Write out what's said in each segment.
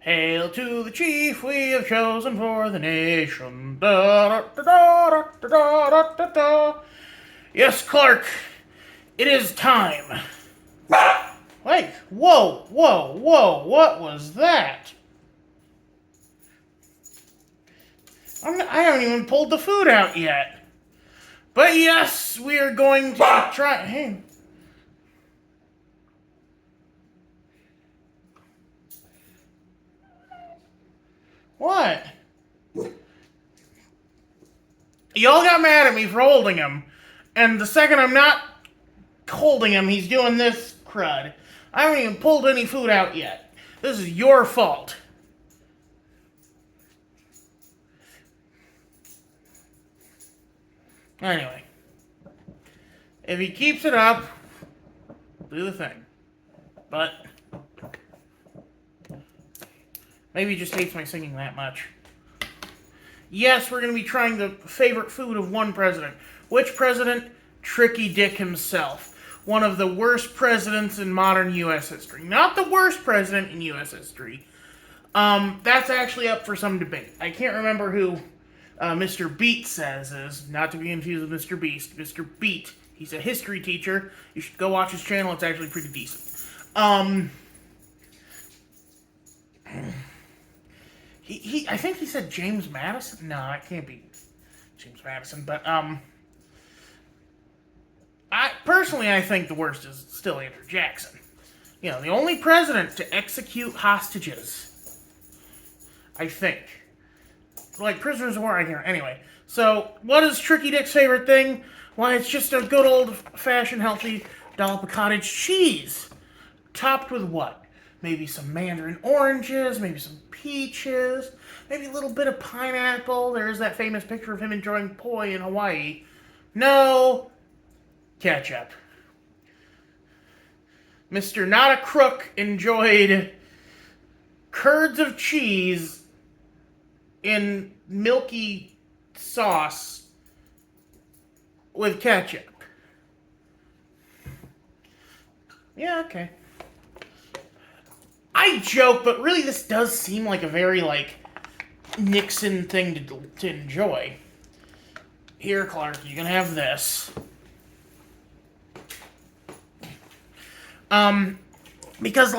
Hail to the chief we have chosen for the nation. Da, da, da, da, da, da, da, da, da. Yes, Clark, it is time. Wait, whoa, what was that? I haven't even pulled the food out yet. But yes, we are going to try... Hey. What? Y'all got mad at me for holding him. And the second I'm not holding him, he's doing this crud. I haven't even pulled any food out yet. This is your fault. Anyway. If he keeps it up, do the thing. But maybe he just hates my singing that much. Yes, we're going to be trying the favorite food of one president. Which president? Tricky Dick himself. One of the worst presidents in modern U.S. history. Not the worst president in U.S. history. That's actually up for some debate. I can't remember who Mr. Beat says is. Not to be confused with Mr. Beast. Mr. Beat. He's a history teacher. You should go watch his channel. It's actually pretty decent. I think he said James Madison. No, it can't be James Madison. But I think the worst is still Andrew Jackson. You know, the only president to execute hostages. I think. Like prisoners of war. I can't. Anyway, so what is Tricky Dick's favorite thing? Why, it's just a good old-fashioned healthy dollop of cottage cheese, topped with what? Maybe some mandarin oranges, maybe some peaches, maybe a little bit of pineapple. There's that famous picture of him enjoying poi in Hawaii. No ketchup. Mr. Not a Crook enjoyed curds of cheese in milky sauce with ketchup. Yeah, okay. I joke, but really this does seem like a very, Nixon thing to enjoy. Here, Clark, you can have this. Because,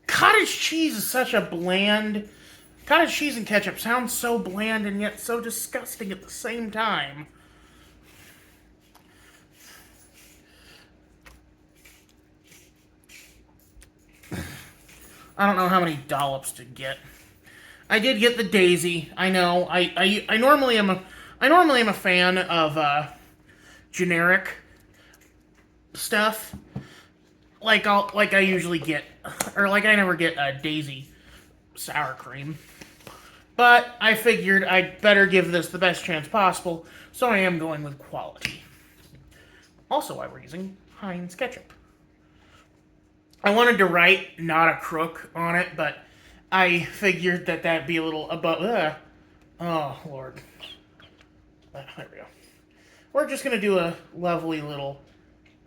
cottage cheese is such a bland... Cottage cheese and ketchup sounds so bland and yet so disgusting at the same time. I don't know how many dollops to get. I did get the daisy. I know. I normally am a fan of generic stuff. Like I usually get, or like I never get a daisy sour cream. But I figured I'd better give this the best chance possible, so I am going with quality. Also, I were using Heinz ketchup. I wanted to write "not a crook" on it, but I figured that'd be a little above. Oh, Lord. There we go. We're just going to do a lovely little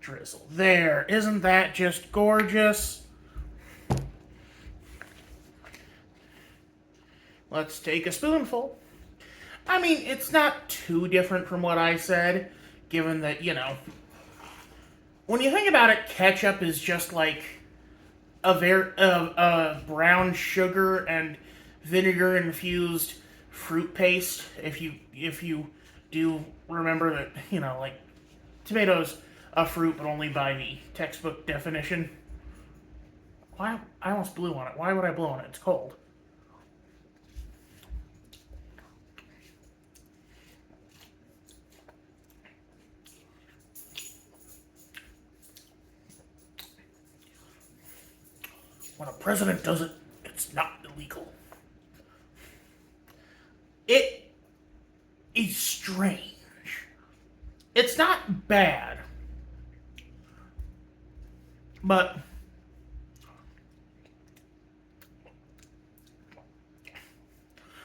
drizzle. There. Isn't that just gorgeous? Let's take a spoonful. I mean, it's not too different from what I said, given that, when you think about it, ketchup is just like a brown sugar and vinegar infused fruit paste. If you do remember that, tomatoes a fruit, but only by the textbook definition. Why? I almost blew on it. Why would I blow on it? It's cold. When a president does it, it's not illegal. It is strange. It's not bad. But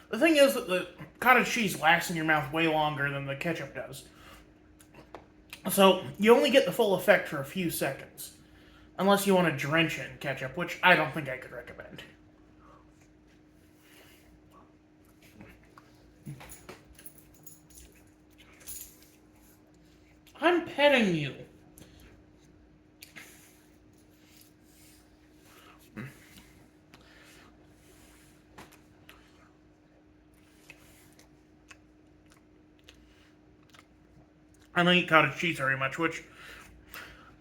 the thing is that the cottage cheese lasts in your mouth way longer than the ketchup does. So you only get the full effect for a few seconds. Unless you want to drench it in ketchup, which I don't think I could recommend. I'm petting you. I don't eat cottage cheese very much, which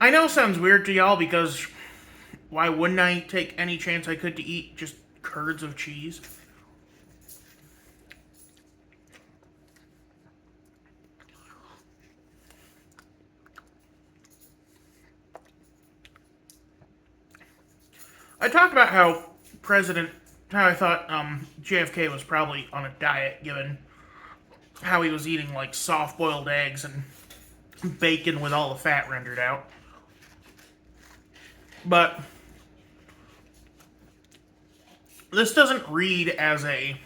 I know sounds weird to y'all because why wouldn't I take any chance I could to eat just curds of cheese? I talked about how I thought JFK was probably on a diet given how he was eating like soft-boiled eggs and bacon with all the fat rendered out. But this doesn't read as a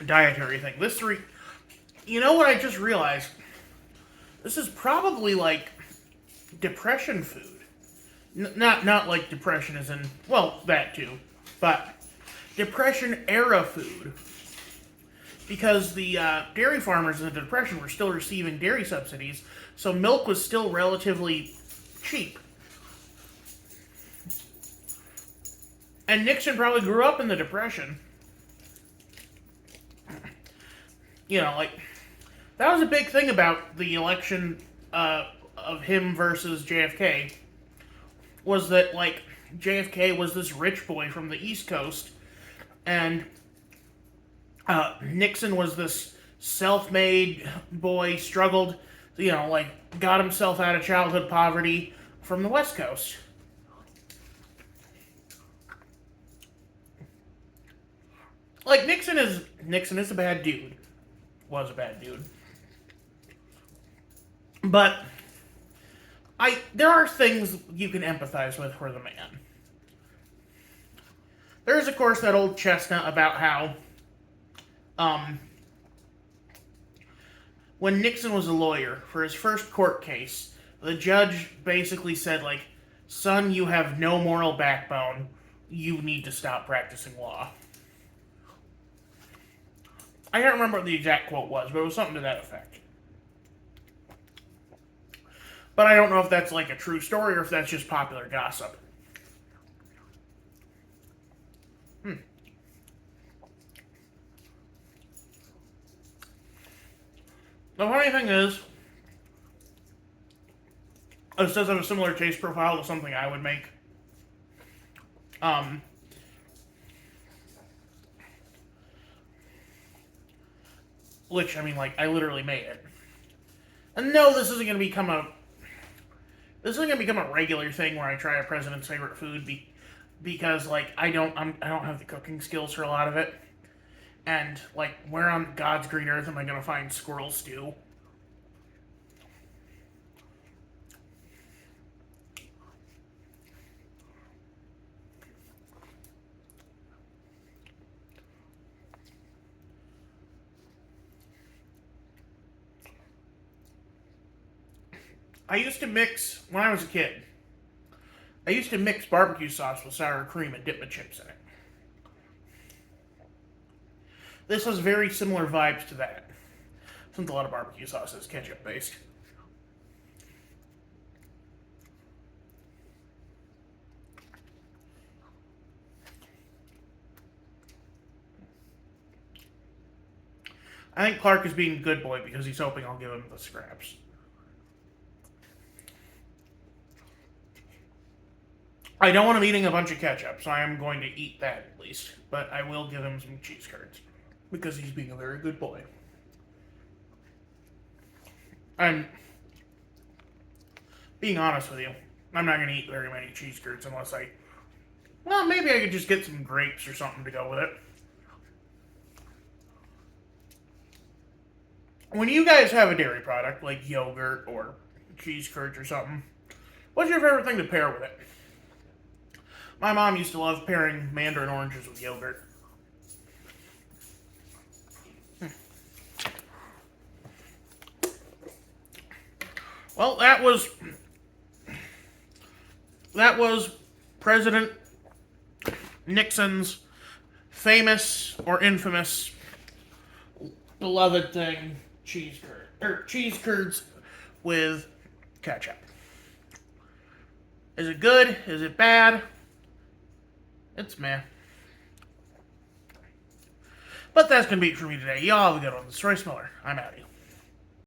dietary thing. You know what I just realized? This is probably like depression food. Not like depression as in, well, that too, but depression era food. Because the dairy farmers in the Depression were still receiving dairy subsidies, so milk was still relatively cheap. And Nixon probably grew up in the Depression. You know, like, that was a big thing about the election of him versus JFK, was that, like, JFK was this rich boy from the East Coast, and Nixon was this self-made boy, struggled, you know, like, got himself out of childhood poverty from the West Coast. Like, Nixon is a bad dude. Was a bad dude. But there are things you can empathize with for the man. There's, of course, that old chestnut about how when Nixon was a lawyer for his first court case, the judge basically said, like, son, you have no moral backbone. You need to stop practicing law. I can't remember what the exact quote was, but it was something to that effect. But I don't know if that's like a true story or if that's just popular gossip. The funny thing is, it does have a similar taste profile to something I would make. Which, I mean, like, I literally made it. And no, this isn't going to become a regular thing where I try a president's favorite food because, like, I don't have the cooking skills for a lot of it. And, like, where on God's green earth am I going to find squirrel stew? When I was a kid, I used to mix barbecue sauce with sour cream and dip my chips in it. This has very similar vibes to that, since a lot of barbecue sauce is ketchup based. I think Clark is being a good boy because he's hoping I'll give him the scraps. I don't want him eating a bunch of ketchup, so I am going to eat that at least. But I will give him some cheese curds because he's being a very good boy. I'm being honest with you. I'm not going to eat very many cheese curds unless well, maybe I could just get some grapes or something to go with it. When you guys have a dairy product, like yogurt or cheese curds or something, what's your favorite thing to pair with it? My mom used to love pairing mandarin oranges with yogurt. Well, that was President Nixon's famous or infamous beloved thing, cheese curds with ketchup. Is it good? Is it bad? It's meh. But that's gonna be it for me today. Y'all have a good one. This is Royce Miller. I'm out of here.